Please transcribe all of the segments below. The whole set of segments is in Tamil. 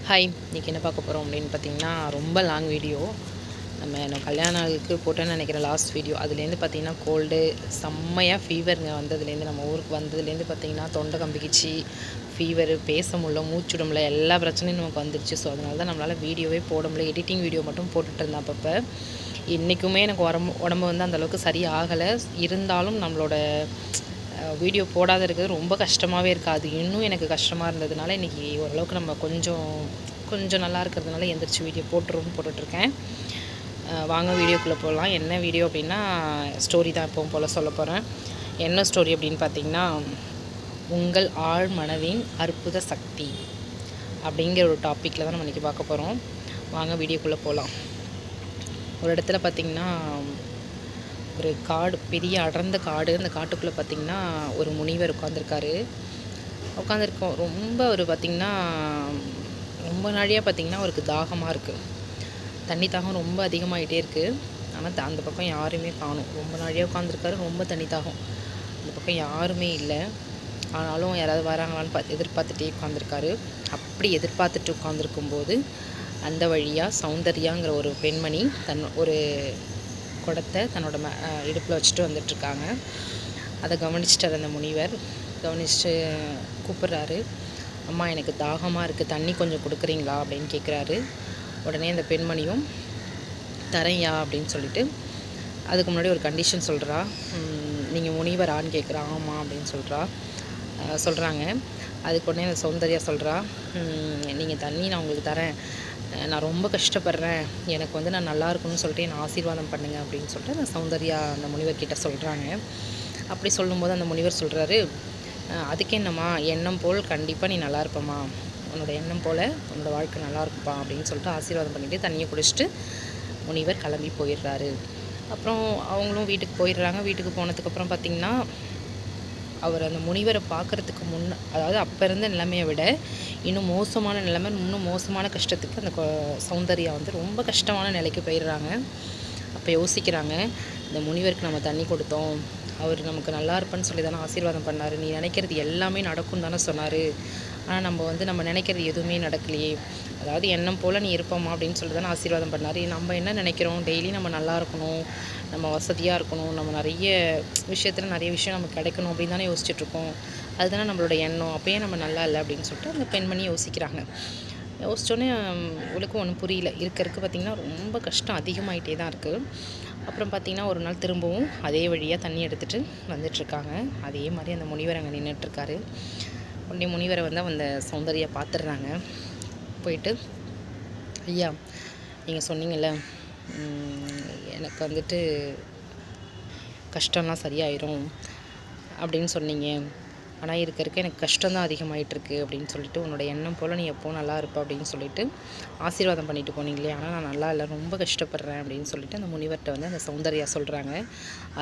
ஹாய், இன்றைக்கி என்ன பார்க்க போகிறோம் அப்படின்னு பார்த்தீங்கன்னா, ரொம்ப லாங் வீடியோ. நான் கல்யாண நாளுக்கு போட்டேன்னு நினைக்கிறேன் லாஸ்ட் வீடியோ. அதுலேருந்து பார்த்தீங்கன்னா கோல்டு செம்மையாக ஃபீவருங்க வந்ததுலேருந்து, நம்ம ஊருக்கு வந்ததுலேருந்து பார்த்தீங்கன்னா தொண்டை கம்பிக்கிச்சு, ஃபீவரு, பேச முடியல, மூச்சுட முடியல, எல்லா பிரச்சனையும் நமக்கு வந்துடுச்சு. ஸோ அதனால தான் நம்மளால் வீடியோவே போட முடியல. எடிட்டிங் வீடியோ மட்டும் போட்டுட்டு இருந்தேன் அப்பப்போ. இன்றைக்குமே எனக்கு உடம்பு வந்து அந்தளவுக்கு சரியாகலை. இருந்தாலும் நம்மளோட வீடியோ போடாத இருக்கிறது ரொம்ப கஷ்டமாகவே இருக்காது. இன்னும் எனக்கு கஷ்டமாக இருந்ததுனால இன்றைக்கி ஓரளவுக்கு நம்ம கொஞ்சம் நல்லா இருக்கிறதுனால எந்திரிச்சு வீடியோ போட்டுட்ருக்கேன். வாங்க வீடியோக்குள்ளே போகலாம். என்ன வீடியோ அப்படின்னா, ஸ்டோரி தான் எப்பவும் போல் சொல்ல போகிறேன். என்ன ஸ்டோரி அப்படின்னு பார்த்திங்கன்னா, உங்கள் ஆழ் மனதின் அற்புத சக்தி அப்படிங்கிற ஒரு டாப்பிக்கில் தான் நம்ம இன்றைக்கி பார்க்க போகிறோம். வாங்க வீடியோக்குள்ளே போகலாம். ஒரு இடத்துல பார்த்திங்கன்னா, ஒரு காடு, பெரிய அடர்ந்த காடு. அந்த காட்டுக்குள்ளே பார்த்திங்கன்னா ஒரு முனிவர் உட்காந்துருக்கோம். ரொம்ப ஒரு பார்த்திங்கன்னா ரொம்ப நாளையாக பார்த்திங்கன்னா அவருக்கு தாகமாக இருக்குது. தண்ணி தாகம் ரொம்ப அதிகமாகிட்டே இருக்குது. ஆனால் அந்த பக்கம் யாருமே காணும். ரொம்ப நாளையாக உட்காந்துருக்காரு, ரொம்ப தண்ணி தாகம். அந்த பக்கம் யாருமே இல்லை. ஆனாலும் யாராவது வராங்களான்னு எதிர்பார்த்துட்டே உட்காந்துருக்காரு. அப்படி எதிர்பார்த்துட்டு உட்காந்துருக்கும்போது அந்த வழியாக சௌந்தர்யாங்கிற ஒரு பெண்மணி ஒரு குடத்தை தன்னோட இடுப்பில் வச்சுட்டு வந்துட்டுருக்காங்க. அதை கவனிச்சிட்டார் அந்த முனிவர். கவனிச்சுட்டு கூப்பிட்றாரு, அம்மா எனக்கு தாகமாக இருக்குது, தண்ணி கொஞ்சம் கொடுக்குறீங்களா அப்படின்னு கேட்குறாரு. உடனே அந்த பெண்மணியும் தரேன்யா அப்படின்னு சொல்லிட்டு, அதுக்கு முன்னாடி ஒரு கண்டிஷன் சொல்கிறா. நீங்கள் முனிவரான்னு கேட்குறா. ஆமாம் அப்படின்னு சொல்கிறாங்க. அதுக்கு உடனே அந்த சௌந்தர்யா சொல்கிறா, நீங்கள் தண்ணி நான் உங்களுக்கு தரேன், நான் ரொம்ப கஷ்டப்படுறேன், எனக்கு வந்து நான் நல்லா இருக்கணும்னு சொல்லிட்டு என்னை ஆசீர்வாதம் பண்ணுங்க அப்படின்னு சொல்லிட்டு அந்த சௌந்தர்யா அந்த முனிவர்கிட்ட சொல்கிறாங்க. அப்படி சொல்லும்போது அந்த முனிவர் சொல்கிறாரு, அதுக்கு என்னம்மா, எண்ணம் போல் கண்டிப்பாக நீ நல்லா இருப்பம்மா, உன்னோட எண்ணம் போல் உன்னோட வாழ்க்கை நல்லா இருக்குப்பா அப்படின்னு சொல்லிட்டு ஆசீர்வாதம் பண்ணிவிட்டு தண்ணியை குடிச்சிட்டு முனிவர் கிளம்பி போயிடுறாரு. அப்புறம் அவங்களும் வீட்டுக்கு போயிடுறாங்க. வீட்டுக்கு போனதுக்கப்புறம் பார்த்திங்கன்னா, அவர் அந்த முனிவரை பார்க்குறதுக்கு அதாவது அப்போ இருந்த நிலைமையை விட இன்னும் மோசமான நிலைமை, இன்னும் மோசமான கஷ்டத்துக்கு அந்த சௌந்தர்யா வந்து ரொம்ப கஷ்டமான நிலைக்கு போயிடுறாங்க. அப்போ யோசிக்கிறாங்க, இந்த முனிவருக்கு நம்ம தண்ணி கொடுத்தோம், அவர் நமக்கு நல்லா இருப்பேன்னு சொல்லி தானே ஆசீர்வாதம் பண்ணார், நீ நினைக்கிறது எல்லாமே நடக்கும் தானே சொன்னார், ஆனால் நம்ம நினைக்கிறது எதுவுமே நடக்கலையே, அதாவது எண்ணம் போல் நீ இருப்போமா அப்படின்னு சொல்லி தானே ஆசீர்வாதம் பண்ணார். நம்ம என்ன நினைக்கிறோம், டெய்லி நம்ம நல்லா இருக்கணும், நம்ம வசதியாக இருக்கணும், நம்ம நிறைய விஷயம் நமக்கு கிடைக்கணும் அப்படின்னு தானே யோசிச்சுட்ருக்கோம். அதுதானே நம்மளோட எண்ணம். அப்போயே நம்ம நல்லா இல்லை அப்படின்னு சொல்லிட்டு அந்த பெண்மணி யோசிக்கிறாங்க. யோசித்தோன்னே இவளுக்கும் ஒன்றும் புரியல. இருக்க பார்த்திங்கன்னா ரொம்ப கஷ்டம் அதிகமாகிட்டே தான் இருக்குது. அப்புறம் பார்த்திங்கன்னா ஒரு நாள் திரும்பவும் அதே வழியாக தண்ணி எடுத்துகிட்டு வந்துட்டுருக்காங்க. அதே மாதிரி அந்த முனிவர் அங்கே நின்றுட்டுருக்காரு. உடனே முனிவரை வந்து அந்த சௌந்தர்யா பார்த்துடுறாங்க. போயிட்டு, ஐயா நீங்கள் சொன்னீங்கள்ல எனக்கு வந்துட்டு கஷ்டம்லாம் சரியாயிரும் அப்படின்னு சொன்னீங்க, ஆனால் இருக்க எனக்கு கஷ்டம்தான் அதிகமாகிட்டுருக்கு அப்படின்னு சொல்லிட்டு, உன்னோட எண்ணம் போல் நீ எப்போவும் நல்லா இருப்ப அப்படின்னு சொல்லிட்டு ஆசீர்வாதம் பண்ணிட்டு போனீங்களே, ஆனால் நான் நல்லா இல்லை, ரொம்ப கஷ்டப்படுறேன் அப்படின்னு சொல்லிட்டு அந்த முனிவர்கிட்ட வந்து அந்த சௌந்தர்யா சொல்கிறாங்க.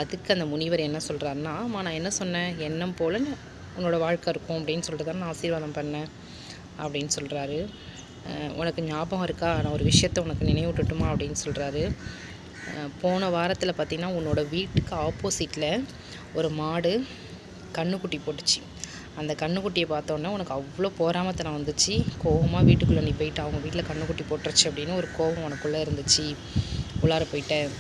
அதுக்கு அந்த முனிவர் என்ன சொல்கிறாருன்னா, அம்மா நான் என்ன சொன்னேன், எண்ணம் போல் உன்னோட வாழ்க்கை இருக்கும் அப்படின்னு சொல்லிட்டு தான் நான் ஆசீர்வாதம் பண்ணேன் அப்படின்னு சொல்கிறாரு. உனக்கு ஞாபகம் இருக்கா, நான் ஒரு விஷயத்தை உனக்கு நினைவூட்டட்டுமா அப்படின்னு சொல்கிறாரு. போன வாரத்தில் பார்த்திங்கன்னா உன்னோட வீட்டுக்கு ஆப்போசிட்டில் ஒரு மாடு கன்றுக்குட்டி போட்டுச்சு. அந்த கன்றுக்குட்டியை பார்த்தோன்னே உனக்கு அவ்வளோ போராமத்தனம் வந்துச்சு. கோவமாக வீட்டுக்குள்ளே நீ போயிட்டு அவங்க வீட்டில் கன்றுக்குட்டி போட்டுருச்சு அப்படின்னு ஒரு கோவம் உனக்குள்ளே இருந்துச்சு. உள்ளார போயிட்டேன்.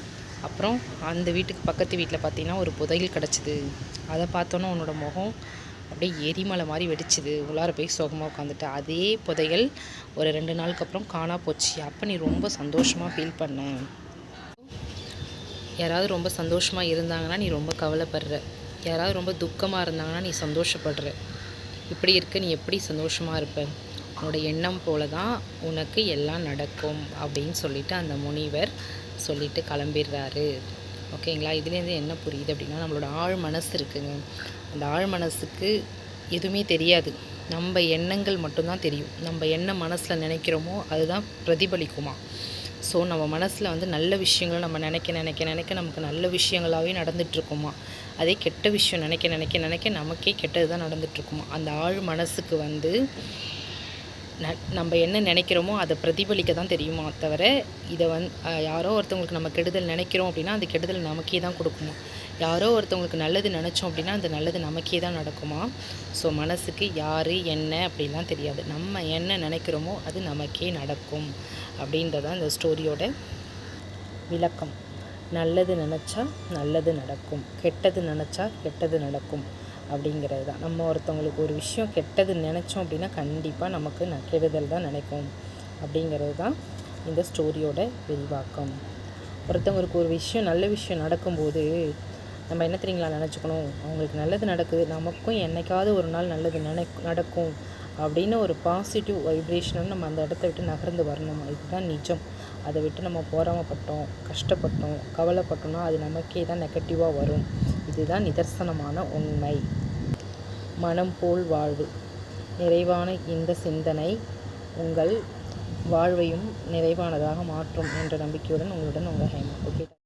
அப்புறம் அந்த வீட்டுக்கு பக்கத்து வீட்டில் பார்த்திங்கன்னா ஒரு புதையல் கிடச்சிது. அதை பார்த்தோன்னே உன்னோட முகம் அப்படியே எரிமலை மாதிரி வெடிச்சுது. உள்ளார போய் சோகமாக உட்காந்துட்டு அதே புதையல் ஒரு 2 நாளுக்கு அப்புறம் காணா போச்சு. அப்போ நீ ரொம்ப சந்தோஷமாக ஃபீல் பண்ண. யாராவது ரொம்ப சந்தோஷமாக இருந்தாங்கன்னா நீ ரொம்ப கவலைப்படுற, யாராவது ரொம்ப துக்கமாக இருந்தாங்கன்னா நீ சந்தோஷப்படுற. இப்படி இருக்க நீ எப்படி சந்தோஷமாக இருப்ப, உன்னோட எண்ணம் போல தான் உனக்கு எல்லாம் நடக்கும் அப்படின்னு சொல்லிட்டு அந்த முனிவர் சொல்லிட்டு கிளம்பிடுறாரு. ஓகேங்களா. இதுலேருந்து என்ன புரியுது அப்படின்னா, நம்மளோட ஆழ் மனசு இருக்குங்க, அந்த ஆழ் மனசுக்கு எதுவுமே தெரியாது, நம்ம எண்ணங்கள் மட்டும்தான் தெரியும். நம்ம என்ன மனசில் நினைக்கிறோமோ அதுதான் பிரதிபலிக்குமா. ஸோ நம்ம மனசில் வந்து நல்ல விஷயங்களை நம்ம நினைக்க நமக்கு நல்ல விஷயங்களாகவே நடந்துகிட்ருக்குமா. அதே கெட்ட விஷயம் நினைக்க நமக்கே கெட்டது தான் நடந்துகிட்ருக்குமா. அந்த ஆழ் மனசுக்கு வந்து நம்ம என்ன நினைக்கிறோமோ அதை பிரதிபலிக்க தான் தெரியுமா தவிர, இதை யாரோ ஒருத்தவங்களுக்கு நம்ம கெடுதல் நினைக்கிறோம் அப்படின்னா அந்த கெடுதல் நமக்கே தான் கொடுக்குமா. யாரோ ஒருத்தவங்களுக்கு நல்லது நினச்சோம் அப்படின்னா அந்த நல்லது நமக்கே தான் நடக்குமா. ஸோ மனசுக்கு யார் என்ன அப்படிலாம் தெரியாது. நம்ம என்ன நினைக்கிறோமோ அது நமக்கே நடக்கும் அப்படின்றதான் இந்த ஸ்டோரியோட விளக்கம். நல்லது நினச்சா நல்லது நடக்கும், கெட்டது நினச்சா கெட்டது நடக்கும் அப்படிங்கிறது தான். நம்ம ஒருத்தவங்களுக்கு ஒரு விஷயம் கெட்டது நினச்சோம் அப்படின்னா கண்டிப்பாக நமக்கு கெடுதல் தான் நினைக்கும் அப்படிங்கிறது தான் இந்த ஸ்டோரியோட விரிவாக்கம். ஒருத்தவங்களுக்கு ஒரு விஷயம் நல்ல விஷயம் நடக்கும்போது நம்ம என்ன தெரியுங்களா நினச்சிக்கணும், அவங்களுக்கு நல்லது நடக்குது, நமக்கும் என்றைக்காவது ஒரு நாள் நல்லது நடக்கும் அப்படின்னு ஒரு பாசிட்டிவ் வைப்ரேஷனும் நம்ம அந்த இடத்த விட்டு நகர்ந்து வரணும். இதுதான் நிஜம். அதை விட்டு நம்ம போராமப்பட்டோம், கஷ்டப்பட்டோம், கவலைப்பட்டோம்னா அது நமக்கே தான் நெகட்டிவாக வரும். இதுதான் நிதர்சனமான உண்மை. மனம் போல் வாழ்வு. நிறைவான இந்த சிந்தனை உங்கள் வாழ்வையும் நிறைவானதாக மாற்றும் என்ற நம்பிக்கையுடன் உங்களுடன் உங்கள் ஹேமா. ஓகே.